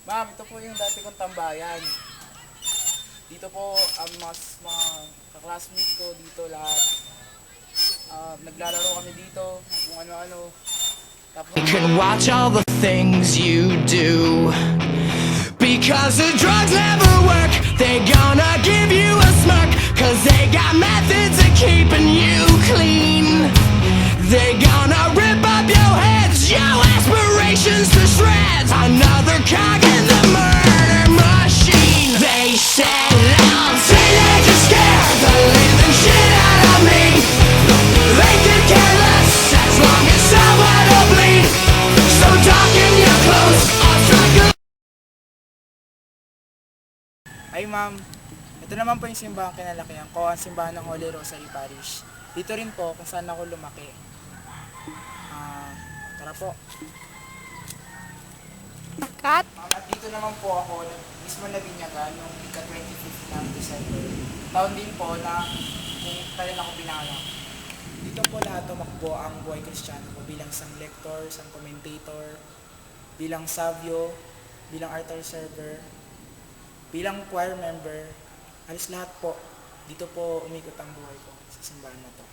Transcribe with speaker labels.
Speaker 1: Ma'am, ito po yung dati kong tambayan. Dito po ang mga kaklasmate ko dito lahat. Naglalaro kami dito, kung ano-ano. Tapos,
Speaker 2: Can watch all the things you do. Because the drugs never work, they gonna give you a smirk. Cause they got methods of keeping you clean. They gonna rip up your heads, your aspirations to shreds. Another cog in the murder machine. They said I'm teenage and scared the living shit out of me. They could care less as long as someone will bleed. So darken your clothes, I'll struggle.
Speaker 1: ay ma'am, ito naman po yung simbahan kinalakihan ko, ang simbahan ng Holy Rosary Parish. Dito rin po kung saan ako lumaki. Tara po.
Speaker 3: Kat?
Speaker 1: At dito naman po ako, mismo nabinyagan noong ika-25 ng December. Taon din po na kung kailan ako pinanganak. Dito po lahat tumakbo ang buhay Kristiyano ko bilang isang lector, isang commentator, bilang savio, bilang altar server, bilang choir member. Halos lahat po, dito po umikot ang buhay ko sa simbahan na to.